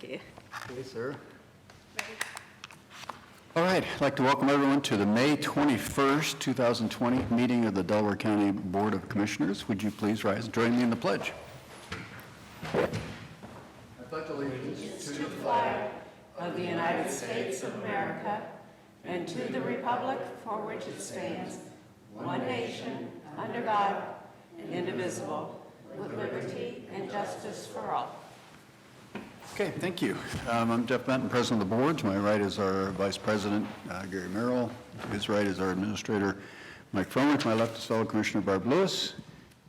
you. Okay, sir. All right, I'd like to welcome everyone to the May 21st, 2020 meeting of the Delaware County Board of Commissioners. Would you please rise and join me in the pledge? I pledge allegiance To the flag of the United States of America and to the republic for which it stands, one nation, under God, indivisible, with liberty and justice for all. Okay, thank you. I'm Jeff Benton, President of the Board. To my right is our Vice President, Gary Merrill. To his right is our Administrator, Mike Fromer. To my left is fellow Commissioner Barb Lewis.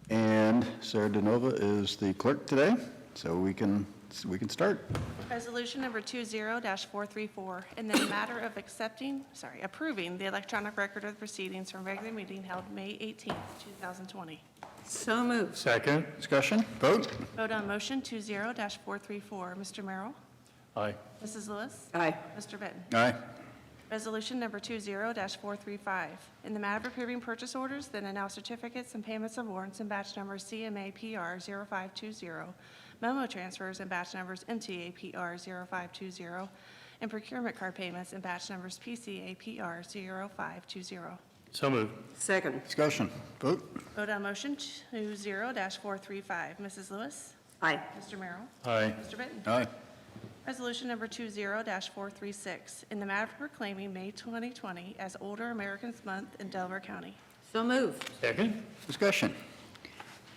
And Sarah DeNova is the clerk today, so we can start. Resolution number 20-434, in the matter of approving the electronic record of the proceedings from regular meeting held May 18th, 2020. So moved. Second. Discussion, vote. Vote on motion 20-434. Mr. Merrill? Aye. Mrs. Lewis? Aye. Mr. Benton? Aye. Resolution number 20-435, in the matter of approving purchase orders, then and now certificates and payments of warrants in batch numbers CMAPR 0520, memo transfers and batch numbers MTAPR 0520, and procurement card payments in batch numbers PCAPR 0520. So moved. Second. Discussion, vote. Vote on motion 20-435. Mrs. Lewis? Aye. Mr. Merrill? Aye. Mr. Benton? Aye. Resolution number 20-436, in the matter of proclaiming May 2020 as Older Americans Month in Delaware County. So moved. Second. Discussion.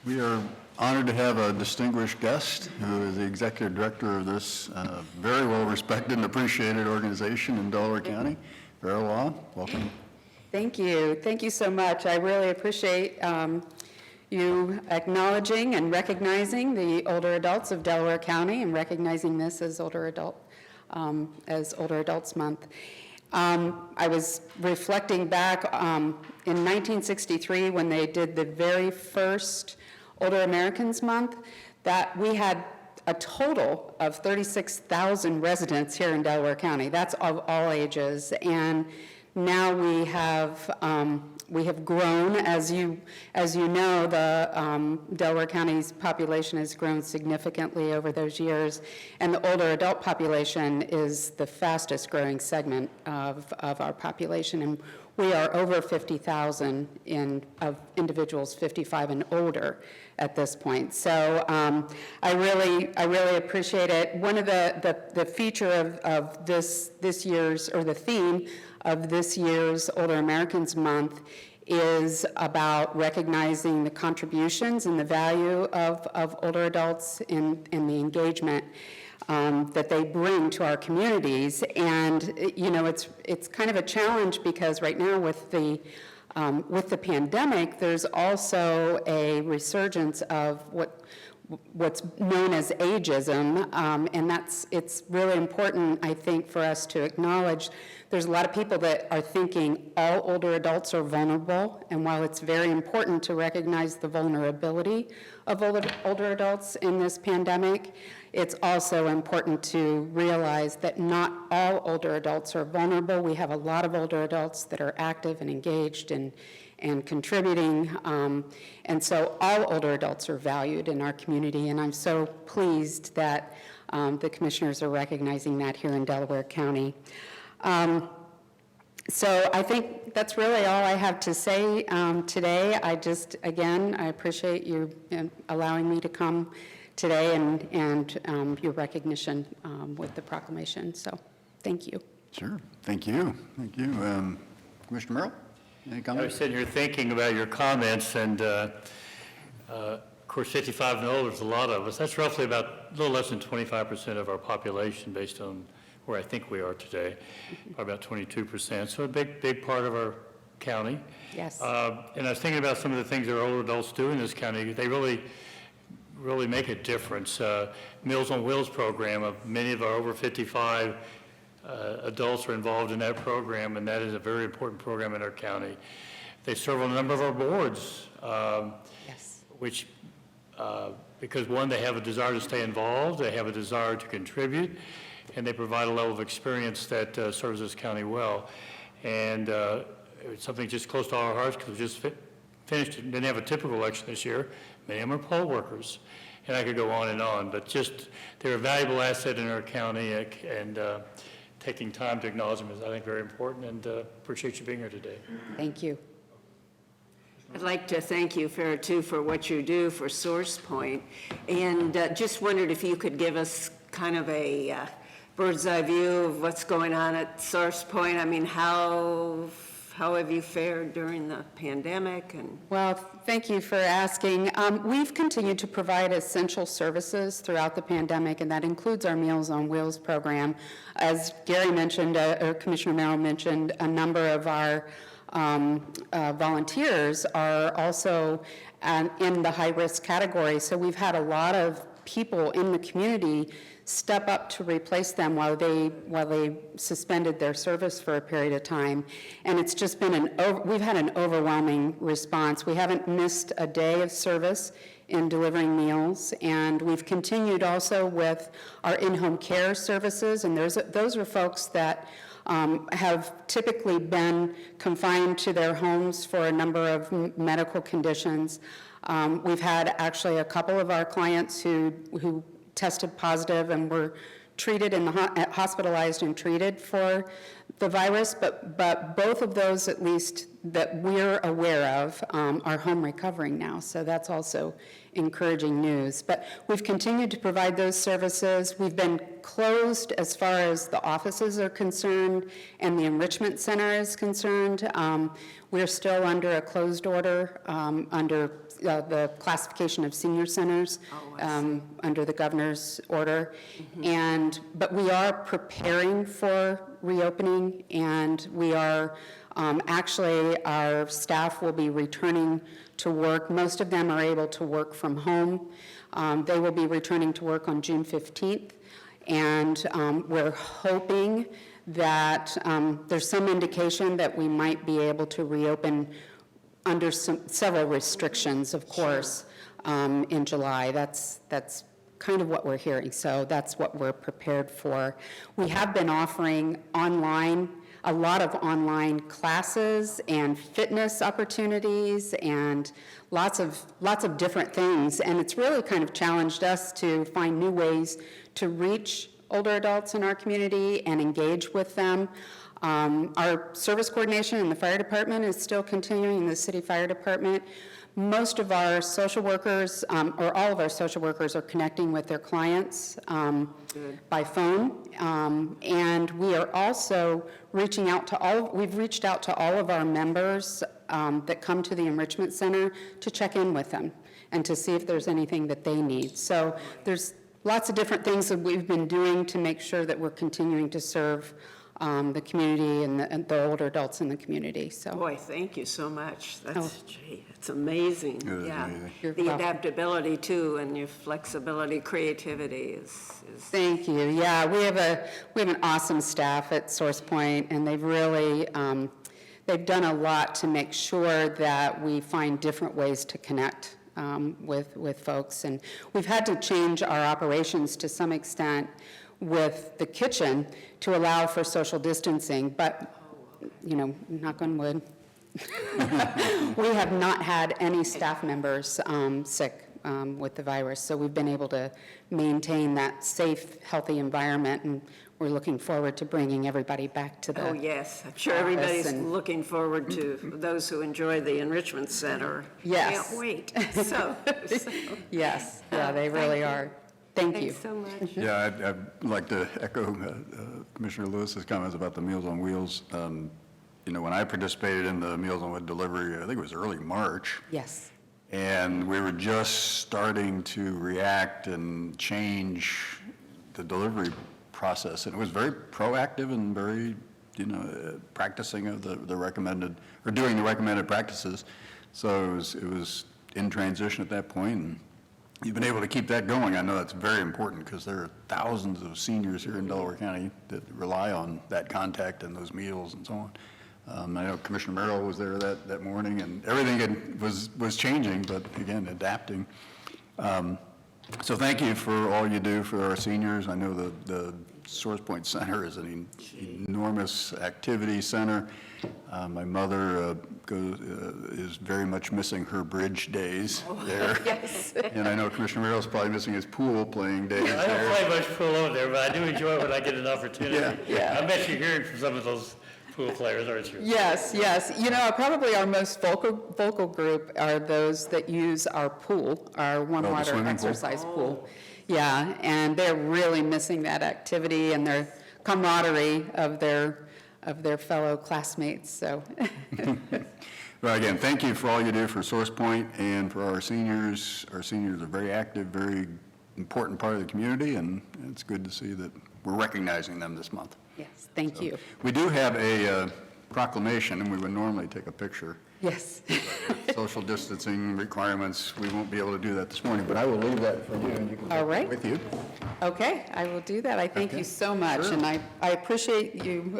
We are honored to have a distinguished guest who is the executive director of this very well-respected and appreciated organization in Delaware County. Vera Law, welcome. Thank you. Thank you so much. I really appreciate you acknowledging and recognizing the older adults of Delaware County and recognizing this as Older Adults Month. I was reflecting back in 1963 when they did the very first Older Americans Month, that we had a total of 36,000 residents here in Delaware County. That's of all ages, and now we have grown. As you know, the Delaware County's population has grown significantly over those years, and the older adult population is the fastest growing segment of our population, and we are over 50,000 of individuals 55 and older at this point. So I really appreciate it. One of the feature of this year's, or the theme of this year's Older Americans Month, is about recognizing the contributions and the value of older adults in the engagement that they bring to our communities. And you know, it's kind of a challenge because right now with the pandemic, there's also a resurgence of what's known as ageism, and it's really important, I think, for us to acknowledge. There's a lot of people that are thinking all older adults are vulnerable, and while it's very important to recognize the vulnerability of older adults in this pandemic, it's also important to realize that not all older adults are vulnerable. We have a lot of older adults that are active and engaged and contributing, and so all older adults are valued in our community, and I'm so pleased that the commissioners are recognizing that here in Delaware County. So I think that's really all I have to say today. Again, I appreciate you allowing me to come today and your recognition with the proclamation, so thank you. Sure, thank you. Thank you. Commissioner Merrill? Any I comments? was sitting here thinking about your comments, and of course, 55 and older is a lot of us. That's roughly about a little less than 25% of our population based on where I think we are today, about 22%. So a big part of our county. Yes. And I was thinking about some of the things that our older adults do in this county. They really make a difference. Meals on Wheels program, of many of our over 55 adults are involved in that program, and that is a very important program in our county. They serve on a number of our boards, Yes. which, because one, they have a desire to stay involved, they have a desire to contribute, and they provide a level of experience that serves this county well. And it's something just close to our hearts because we just finished, didn't have a typical election this year. Many of them are poll workers. and I could go on, but just, they're a valuable asset in our county, and taking time to acknowledge them is, I think, very important, and appreciate you being here today. Thank you. I'd like to thank you, Farah, too, for what you do for SourcePoint, and just wondered if you could give us kind of a bird's eye view of what's going on at SourcePoint. I mean, how have you fared during the pandemic? And Well, thank you for asking. We've continued to provide essential services throughout the pandemic, and that includes our Meals on Wheels program. As Gary mentioned, or Commissioner Merrill mentioned, a number of our volunteers are also in the high-risk category. So we've had a lot of people in the community step up to replace them while they suspended their service for a period of time. And it's just been we've had an overwhelming response. We haven't missed a day of service in delivering meals, and we've continued also with our in-home care services, and those are folks that have typically been confined to their homes for a number of medical conditions. We've had actually a couple of our clients who tested positive and were treated hospitalized and treated for the virus, but both of those, at least that we're aware of, are home recovering now. So that's also encouraging news. But we've continued to provide those services. We've been closed as far as the offices are concerned and the enrichment center is concerned. We're still under a closed order under the classification of senior centers under the governor's order. But we are preparing for reopening, and we are actually, our staff will be returning to work. Most of them are able to work from home. They will be returning to work on June 15th, and we're hoping that there's some indication that we might be able to reopen under several restrictions, of course, in July. That's kind of what we're hearing, so that's what we're prepared for. We have been offering a lot of online classes and fitness opportunities and lots of different things, and it's really kind of challenged us to find new ways to reach older adults in our community and engage with them. Our service coordination in the fire department is still continuing in the city fire department. Most of our social workers, or all of our social workers, are connecting with their clients by phone. And we are also reaching out to we've reached out to all of our members that come to the enrichment center to check in with them and to see if there's anything that they need. So there's lots of different things that we've been doing to make sure that we're continuing to serve the community and the older adults in the community. So, boy, thank you so much. Gee, it's amazing. It is amazing. You're The welcome. adaptability too, and your flexibility, creativity is Thank you. Yeah, we have an awesome staff at SourcePoint, and they've really they've done a lot to make sure that we find different ways to connect with folks. And we've had to change our operations to some extent with the kitchen to allow for social distancing, but, knock on wood, we have not had any staff members sick with the virus, so we've been able to maintain that safe, healthy environment, and we're looking forward to bringing everybody back to the Oh, yes. I'm sure everybody's and- looking forward to those who enjoy the enrichment center. Yes. Can't wait. So Yes, yeah, they really are. Thank you. thanks so much. Yeah, I'd like to echo Commissioner Lewis's comments about the Meals on Wheels. When I participated in the Meals on Wheels delivery, I think it was early March, Yes. and we were just starting to react and change the delivery process, and it was very proactive and very, practicing of the recommended, or doing the recommended practices. So it was in transition at that point, and you've been able to keep that going. I know that's very important because there are thousands of seniors here in Delaware County that rely on that contact and those meals and so on. I know Commissioner Merrill was there that morning, and everything was changing, but again, adapting. So thank you for all you do for our seniors. I know the Source Point Center is an enormous activity center. My mother is very much missing her bridge days there. Yes. And I know Commissioner Merrill's probably missing his pool playing days I don't there. play much pool over there, but I do enjoy it when I get an opportunity. Yeah. I bet you're hearing from some of those pool players, aren't you? Yes, yes. You know, probably our most vocal group are those that use our pool, our one the water swimming pool? exercise pool. Yeah, and they're really missing that activity and their camaraderie of their fellow classmates, so. Well, again, thank you for all you do for Source Point and for our seniors. Our seniors are very active, very important part of the community, and it's good to see that we're recognizing them this month. Yes, thank you. We do have a proclamation, and we would normally take a picture. Yes. Social distancing requirements, we won't be able to do that this morning, but I will leave that for you, and you can All take right. it with you. Okay, I will do that. I thank Okay. you so much, Sure. and I appreciate you,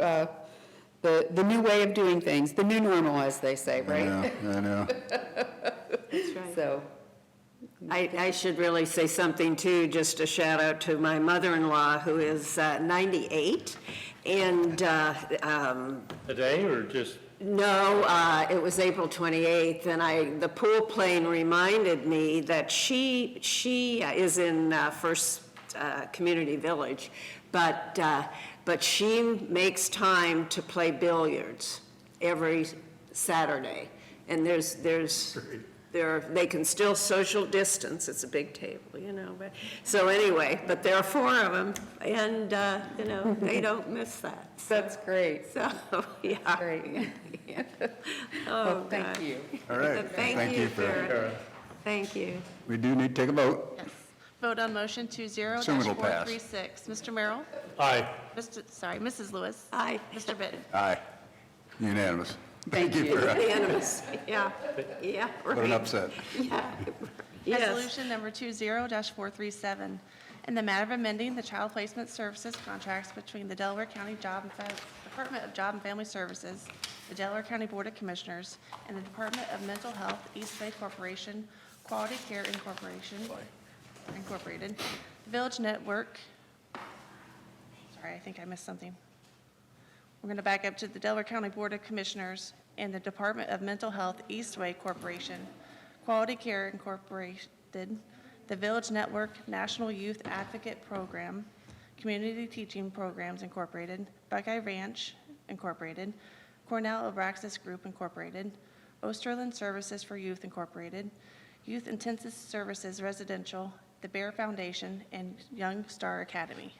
the new way of doing things, the new normal, as they say, right? I know. That's right. So, I should really say something too, just a shout out to my mother-in-law who is 98. And Today or just? no, it was April 28th, and the pool plane reminded me that she is in First Community Village, but she makes time to play billiards every Saturday. And they can still social distance. It's a big table, you know. But, so anyway, but there are 4 of them, and, you know, they don't miss that. that's great. So, yeah. Great. Oh, Well, thank God. you. All right. Thank you, for Karen. Thank you. We do need to take a vote. Yes. Vote on motion Assume it'll pass. 20-436. Mr. Merrill? Aye. Mrs. Lewis? Aye. Mr. Benton? Aye. Unanimous. Thank you. for Unanimous. Yeah, yeah, right. what an upset. Yeah. Yes. Resolution number 20-437, in the matter of amending the child placement services contracts between the Delaware County Department of Job and Family Services, the Delaware County Board of Commissioners, and the Department of Mental Health, East Bay Corporation, Quality Care Incorporated, the Village Network. Sorry, I think I missed something. We're going to back up to the Delaware County Board of Commissioners and the Department of Mental Health, Eastway Corporation, Quality Care Incorporated, the Village Network, National Youth Advocate Program, Community Teaching Programs Incorporated, Buckeye Ranch Incorporated, Cornell Abraxas Group Incorporated, Osterland Services for Youth Incorporated, Youth Intensive Services Residential, the Bear Foundation, and Young Star Academy.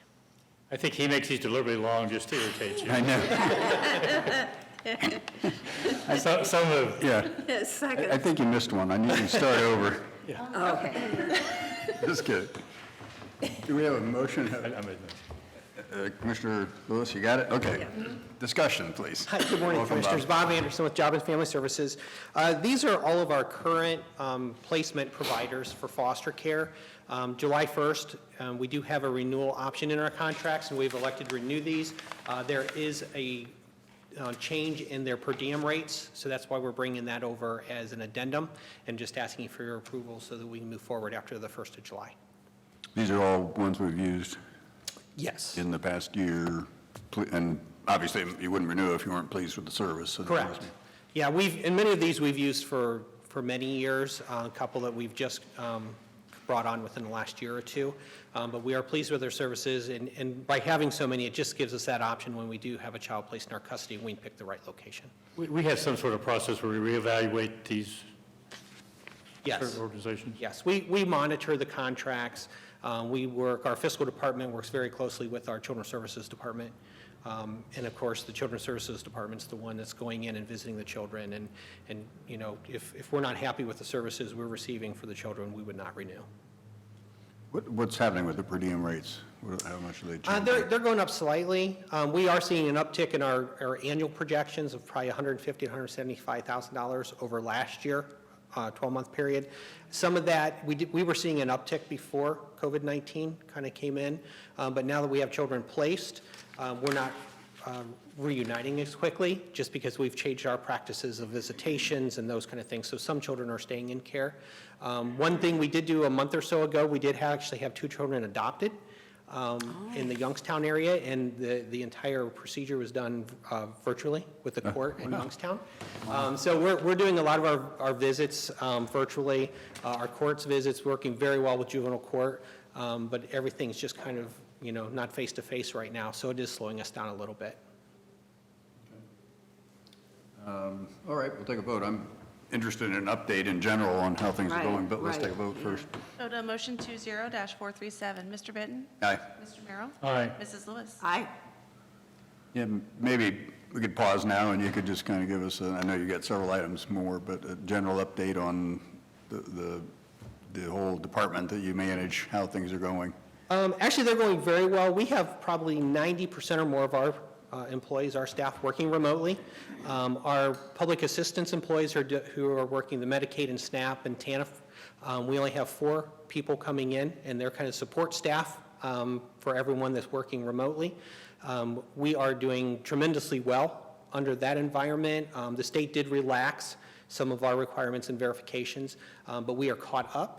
I think he makes these deliberately long just to irritate you. I know. So moved. Yeah. I Second. think you missed one. I need you to start over. Okay. Just kidding. Do we have a motion? I'm in. Commissioner Lewis, you got it? Okay. Discussion, please. Hi, good morning, Welcome, Bob. Commissioners. Bob Anderson with Job and Family Services. These are all of our current placement providers for foster care. July 1st, we do have a renewal option in our contracts, and we've elected to renew these. There is a change in their per diem rates, so that's why we're bringing that over as an addendum and just asking for your approval so that we can move forward after the 1st of July. These are all ones we've used Yes. in the past year, and obviously you wouldn't renew if you weren't pleased with the service. So that Correct. must be- Yeah, and many of these we've used for many years, a couple that we've just brought on within the last year or two. But we are pleased with their services, and by having so many, it just gives us that option when we do have a child placed in our custody, we can pick the right location. We have some sort of process where we reevaluate these Yes. certain organizations? Yes, we monitor the contracts. Our fiscal department works very closely with our children's services department. And of course, the children's services department's the one that's going in and visiting the children. And you know, if we're not happy with the services we're receiving for the children, we would not renew. What's happening with the per diem rates? How much are they changing? They're going up slightly. We are seeing an uptick in our annual projections of probably $150,000 to $175,000 over last year, 12-month period. Some of that, we were seeing an uptick before COVID-19 kind of came in, but now that we have children placed, we're not reuniting as quickly, just because we've changed our practices of visitations and those kind of things. So some children are staying in care. One thing we did do a month or so ago, we did actually have 2 children adopted in the Youngstown area, and the entire procedure was done virtually with the court in Youngstown. So we're doing a lot of our visits virtually, our courts visits, working very well with juvenile court, but everything's just kind of, not face-to-face right now, so it is slowing us down a little bit. All right, we'll take a vote. I'm interested in an update in general on how things are Right, going, but let's right, take a vote first. Vote on motion 20-437. Mr. Benton? Aye. Mr. Merrill? Aye. Mrs. Lewis? Aye. Yeah, maybe we could pause now, and you could just kind of give us, I know you got several items more, but a general update on the whole department that you manage, how things are going. Actually, they're going very well. We have probably 90% or more of our employees, our staff, working remotely. Our public assistance employees who are working the Medicaid and SNAP and TANF, we only have 4 people coming in, and they're kind of support staff for everyone that's working remotely. We are doing tremendously well under that environment. The state did relax some of our requirements and verifications, but we are caught up.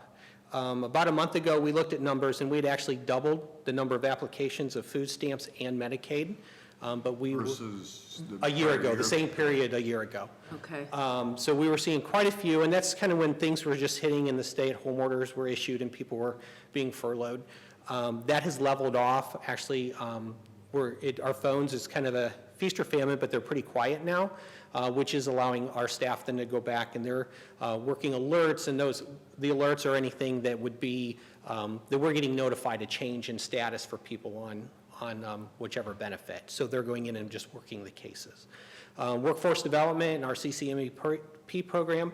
About a month ago, we looked at numbers, and we had actually doubled the number of applications of food stamps and Medicaid. But Versus a year prior ago, the same period a year ago. Okay. So we were seeing quite a few, and that's kind of when things were just hitting and the stay-at-home orders were issued and people were being furloughed. That has leveled off. Actually, our phones is kind of a feast or famine, but they're pretty quiet now, which is allowing our staff then to go back, and they're working alerts, and the alerts are anything that would be, that we're getting notified a change in status for people on whichever benefit. So they're going in and just working the cases. Workforce development and our CCMEP program,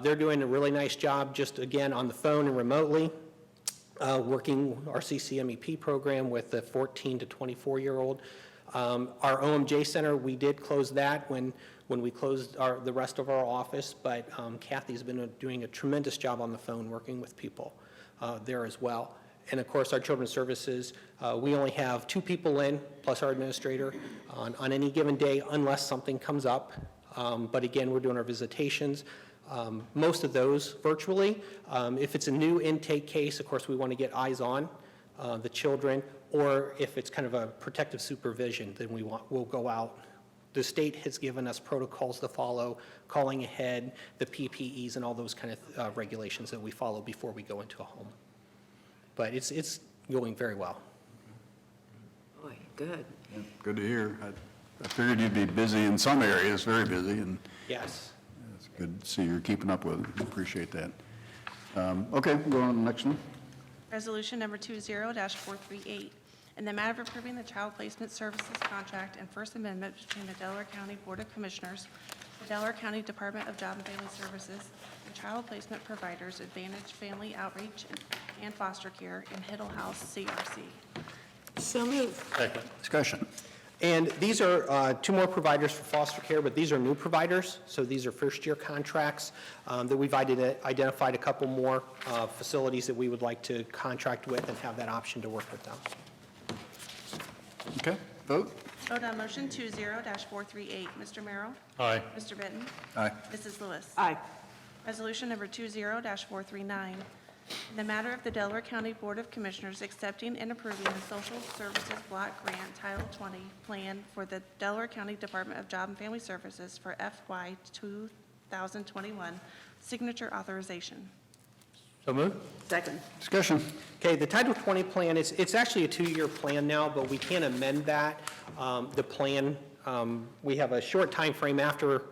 they're doing a really nice job just, again, on the phone and remotely, working our CCMEP program with the 14 to 24-year-old. Our OMJ Center, we did close that when we closed the rest of our office, but Kathy's been doing a tremendous job on the phone working with people there as well. And of course, our children's services, we only have 2 people in, plus our administrator, on any given day, unless something comes up. But again, we're doing our visitations, most of those virtually. If it's a new intake case, of course, we want to get eyes on the children, or if it's kind of a protective supervision, then we'll go out. The state has given us protocols to follow, calling ahead, the PPEs, and all those kind of regulations that we follow before we go into a home. But it's going very well. Boy, good. Yeah, good to hear. I figured you'd be busy in some areas, very busy, and Yes. it's good to see you're keeping up with it. Appreciate that. Okay, we'll go on to the next one. Resolution number 20-438, in the matter of approving the Child Placement Services contract and First Amendment between the Delaware County Board of Commissioners, the Delaware County Department of Job and Family Services, and child placement providers, Advantage Family Outreach and Foster Care, in Hiddle House, CRC. So moved. Second. Discussion. And these are 2 more providers for foster care, but these are new providers. So these are first-year contracts that we've identified a couple more facilities that we would like to contract with and have that option to work with them. Okay, vote. Vote on motion 20-438. Mr. Merrill? Aye. Mr. Benton? Aye. Mrs. Lewis? Aye. Resolution number 20-439, in the matter of the Delaware County Board of Commissioners accepting and approving the Social Services Block Grant Title 20 plan for the Delaware County Department of Job and Family Services for FY 2021, signature authorization. So moved. Second. Discussion. Okay, the Title 20 plan, it's actually a 2-year plan now, but we can amend that. The plan, we have a short time frame after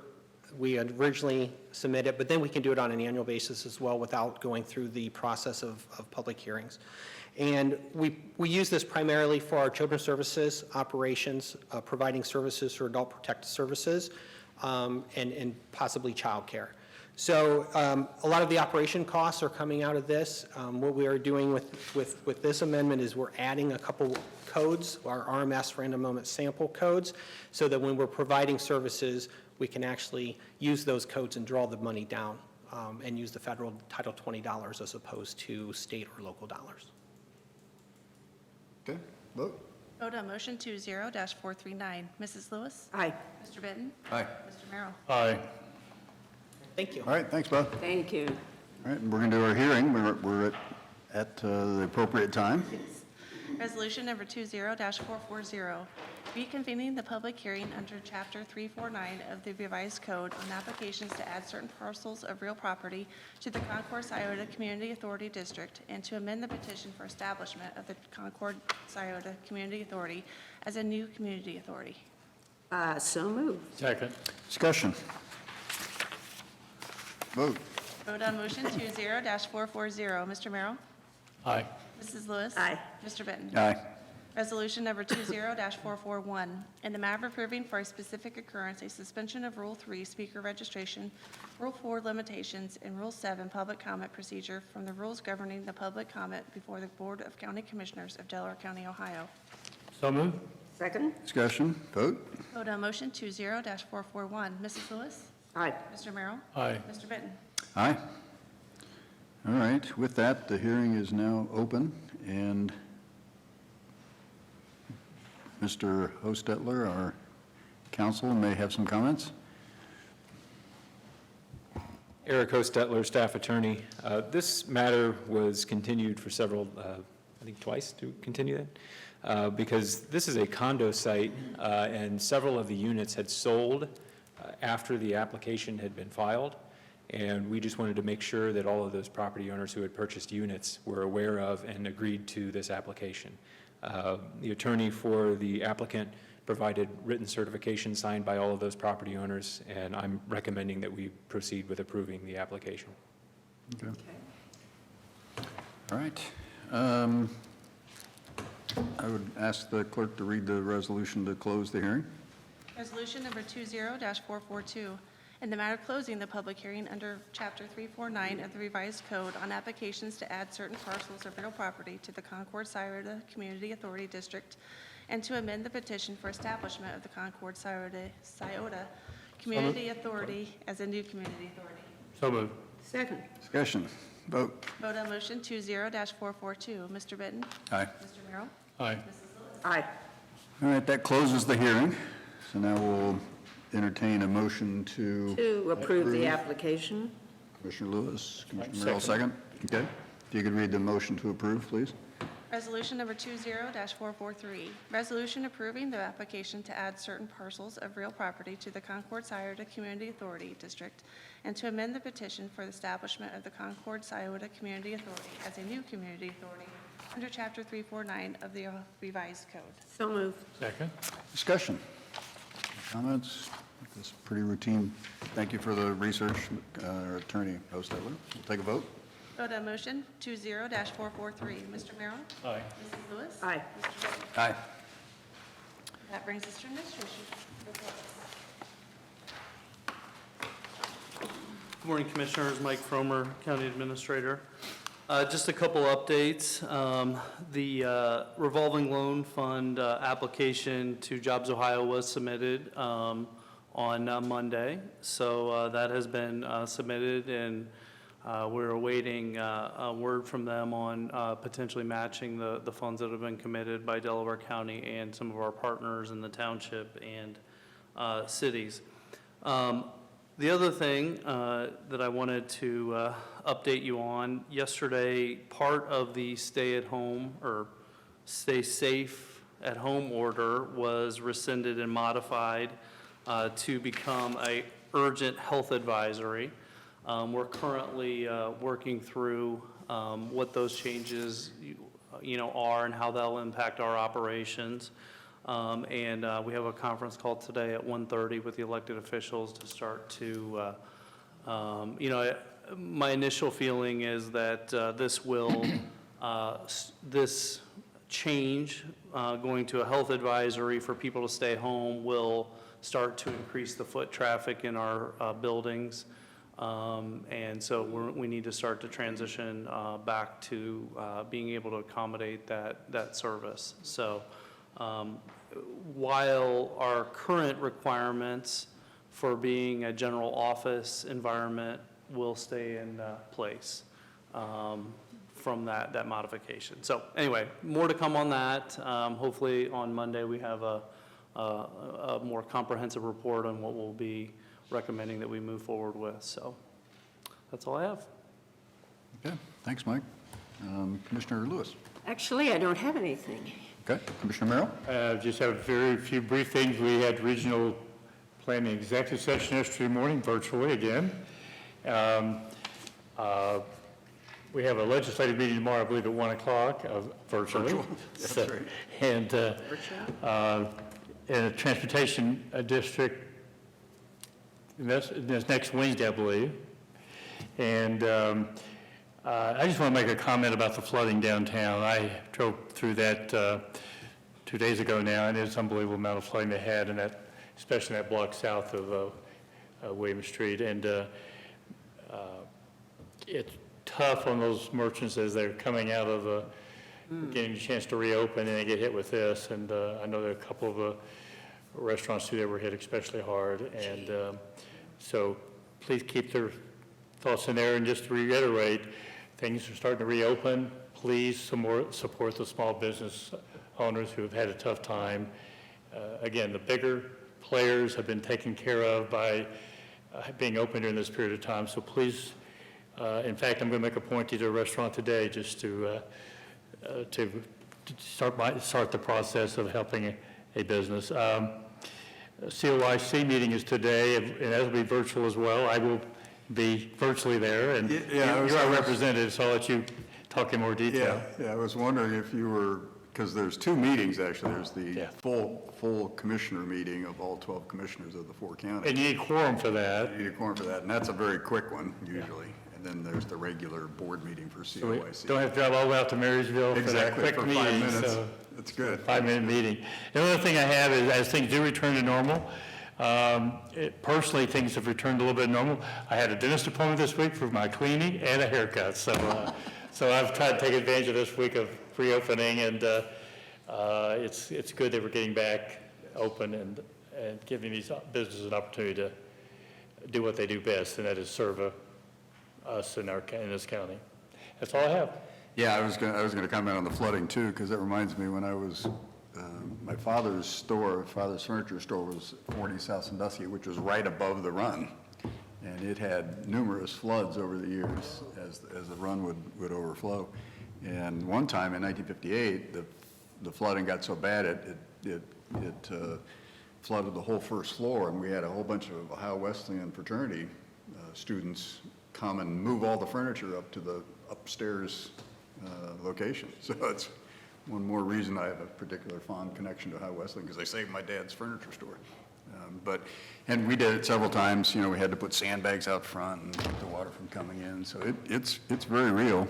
we had originally submitted, but then we can do it on an annual basis as well without going through the process of public hearings. And we use this primarily for our children's services operations, providing services for adult protective services, and possibly childcare. So a lot of the operation costs are coming out of this. What we are doing with this amendment is we're adding a couple codes, our RMS random moment sample codes, so that when we're providing services, we can actually use those codes and draw the money down and use the federal Title 20 dollars as opposed to state or local dollars. Okay, vote. Vote on motion 20-439. Mrs. Lewis? Aye. Mr. Benton? Aye. Mr. Merrill? Aye. Thank you. All right, thanks, Bob. Thank you. All right, and we're going to do our hearing. We're at the appropriate time. Resolution number 20-440, reconvening the public hearing under Chapter 349 of the Revised Code on applications to add certain parcels of real property to the Concord Scioto Community Authority District and to amend the petition for establishment of the Concord Scioto Community Authority as a new community authority. So moved. Second. Discussion. Vote. Vote on motion 20-440. Mr. Merrill? Aye. Mrs. Lewis? Aye. Mr. Benton? Aye. Resolution number 20-441, in the matter of approving for a specific occurrence a suspension of Rule 3, speaker registration, Rule 4, limitations, and Rule 7, public comment procedure from the rules governing the public comment before the Board of County Commissioners of Delaware County, Ohio. So moved. Second? Discussion. Vote. Vote on motion 20-441. Mrs. Lewis? Aye. Mr. Merrill? Aye. Mr. Benton? Aye. All right, with that, the hearing is now open, and Mr. Hostetler, our counsel, may have some comments. Eric Hostetler, staff attorney. This matter was continued for several, I think twice to continue that, because this is a condo site, and several of the units had sold after the application had been filed, and we just wanted to make sure that all of those property owners who had purchased units were aware of and agreed to this application. The attorney for the applicant provided written certification signed by all of those property owners, and I'm recommending that we proceed with approving the application. Okay. All right. I would ask the clerk to read the resolution to close the hearing. Resolution number 20-442, in the matter of closing the public hearing under Chapter 349 of the Revised Code on applications to add certain parcels of real property to the Concord Scioto Community Authority District and to amend the petition for establishment of the Concord Scioto Community Authority as a new community authority. So moved. Second? Discussion. Vote. Vote on motion 20-442. Mr. Benton? Aye. Mr. Merrill? Aye. Mrs. Lewis? Aye. All right, that closes the hearing. So now we'll entertain a motion to... To approve the application? Commissioner Lewis, Commissioner Merrill, second. Okay. If you could read the motion to approve, please. Resolution number 20-443, resolution approving the application to add certain parcels of real property to the Concord Scioto Community Authority District and to amend the petition for the establishment of the Concord Scioto Community Authority as a new community authority under Chapter 349 of the Revised Code. So moved. Second. Discussion. Comments? This is pretty routine. Thank you for the research, Attorney Hostetler. We'll take a vote. Vote on motion 20-443. Mr. Merrill? Aye. Mrs. Lewis? Aye. Mr. Benton? Aye. That brings us to administration. Good morning, Commissioners. Mike Fromer, County Administrator. Just a couple updates. The revolving loan fund application to Jobs Ohio was submitted on Monday. So that has been submitted, and we're awaiting a word from them on potentially matching the funds that have been committed by Delaware County and some of our partners in the township and cities. The other thing that I wanted to update you on, yesterday, part of the stay-at-home or stay safe at home order was rescinded and modified to become a urgent health advisory. We're currently working through what those changes are and how they'll impact our operations. And we have a conference call today at 1:30 with the elected officials to start to, my initial feeling is that this change, going to a health advisory for people to stay home, will start to increase the foot traffic in our buildings. And so we need to start to transition back to being able to accommodate that service. So while our current requirements for being a general office environment will stay in place, from that modification. So anyway, more to come on that. Hopefully on Monday, we have a more comprehensive report on what we'll be recommending that we move forward with. So that's all I have. Okay, thanks, Mike. Commissioner Lewis. Actually, I don't have anything. Okay, Commissioner Merrill? Just have very few brief things. We had regional planning executive session yesterday morning, virtually again. We have a legislative meeting tomorrow, I believe, at 1 o'clock, virtually. That's right. And in a transportation district, that's next Wednesday, I believe. And I just want to make a comment about the flooding downtown. I drove through that 2 days ago now, and it's an unbelievable amount of flooding they had in that, especially in that block south of William Street. And it's tough on those merchants as they're coming out of getting a chance to reopen, and they get hit with this. And I know there are a couple of restaurants too that were hit especially hard. And so please keep their thoughts in there. And just to reiterate, things are starting to reopen. Please support the small business owners who have had a tough time. Again, the bigger players have been taken care of by being open during this period of time. So please, in fact, I'm going to make a point to the restaurant today just to start the process of helping a business. COIC meeting is today, and that'll be virtual as well. I will be virtually there, and you're our representative, so I'll let you talk in more detail. Yeah, I was wondering if you were, because there's two meetings, actually. There's the full commissioner meeting of all 12 commissioners of the 4 counties. And you need quorum for that. You need a quorum for that, and that's a very quick one, usually. And then there's the regular board meeting for So we COIC. don't have to drive all the way out to Marysville for that Exactly, quick for meeting. 5 minutes. So That's good. 5-minute meeting. The other thing I have is, as things do return to normal, personally, things have returned a little bit normal. I had a dentist appointment this week for my cleaning and a haircut, so I've tried to take advantage of this week of reopening, and it's good that we're getting back open and giving these businesses an opportunity to do what they do best, and that is serve us in this county. That's all I have. Yeah, I was going to comment on the flooding too, because that reminds me when I was, my father's furniture store was 40 South Sandusky, which was right above the run. And it had numerous floods over the years as the run would overflow. And one time in 1958, the flooding got so bad it flooded the whole first floor, and we had a whole bunch of Ohio Wesleyan fraternity students come and move all the furniture up to the upstairs location. So it's one more reason I have a particular fond connection to Ohio Wesleyan, because they saved my dad's furniture store. And we did it several times. You know, we had to put sandbags out front and keep the water from coming in. So it's very real.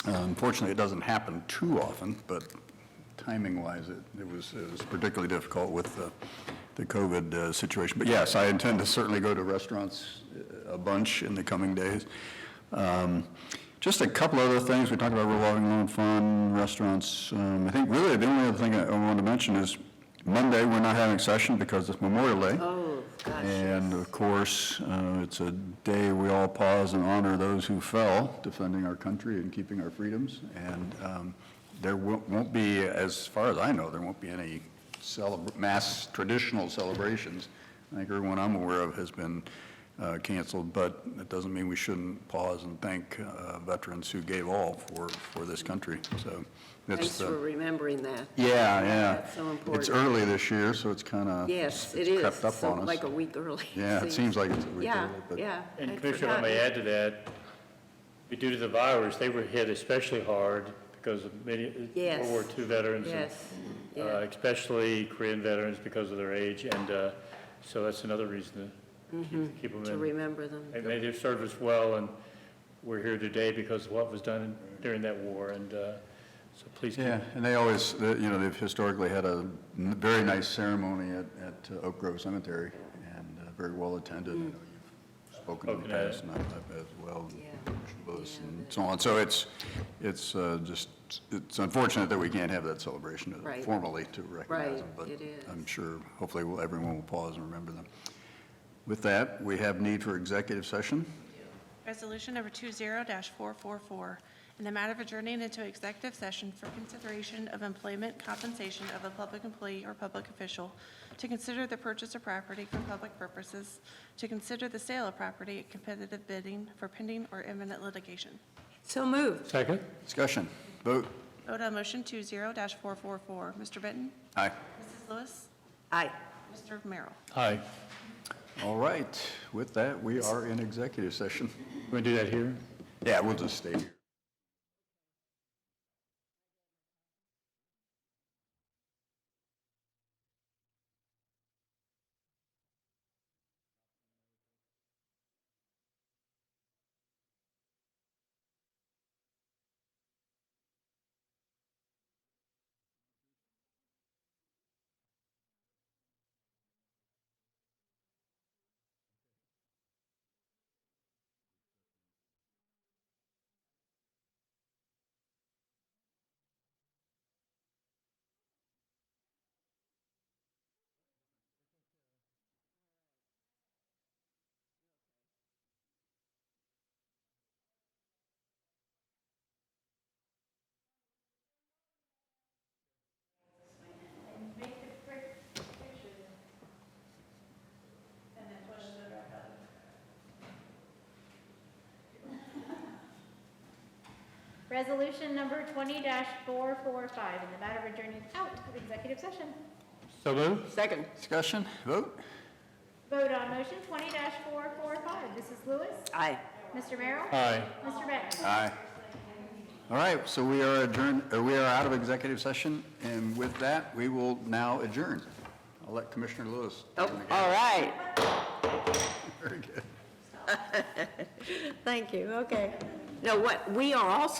Unfortunately, it doesn't happen too often, but timing-wise, it was particularly difficult with the COVID situation. But yes, I intend to certainly go to restaurants a bunch in the coming days. Just a couple other things. We talked about revolving loan fund, restaurants. I think really the only other thing I wanted to mention is Monday, we're not having session because it's Memorial Day. Oh, gosh. And of course, it's a day we all pause and honor those who fell defending our country and keeping our freedoms. And there won't be, as far as I know, there won't be any mass traditional celebrations. I think everyone I'm aware of has been canceled, but it doesn't mean we shouldn't pause and thank veterans who gave all for this country. So Thanks for remembering that. yeah. That's so important. It's early this year, so it's kind of Yes, it is. crept up So on us. like a week early. Yeah, it seems like it's a week Yeah, early, but yeah. And I'd Commissioner, if I may forgotten. add to that, due to the virus, they were hit especially hard because of many Yes. World War II veterans. and, Yes, yeah. Especially Korean veterans because of their age, and so that's another reason to keep them To in. remember them. And they've served us well, and we're here today because of what was done during that war, and so please keep. yeah, and they always, they've historically had a very nice ceremony at Oak Grove Cemetery, and very well attended. I know you've spoken in the Spoken at past, and I've as well, Yeah. Lewis and so on. So it's unfortunate that we can't have that celebration Right. formally to recognize Right, them, but it is. I'm sure, hopefully, everyone will pause and remember them. With that, we have need for executive session. Resolution number 20-444, in the matter of adjourning into executive session for consideration of employment compensation of a public employee or public official, to consider the purchase of property for public purposes, to consider the sale of property at competitive bidding for pending or imminent litigation. So moved. Second? Discussion. Vote. Vote on motion 20-444. Mr. Benton? Aye. Mrs. Lewis? Aye. Mr. Merrill? Aye. All right. With that, we are in executive session. Want to do that here? Yeah, we'll just stay here. Resolution number 20-445, in the matter of adjourning out of executive session. So moved? Second. Discussion. Vote. Vote on motion 20-445. Mrs. Lewis? Aye. Mr. Merrill? Aye. Mr. Benton? Aye. All right, so we are adjourned, we are out of executive session, and with that, we will now adjourn. I'll let Commissioner Lewis. Oh, all right. Very good. Thank you, okay. Now, what, we are also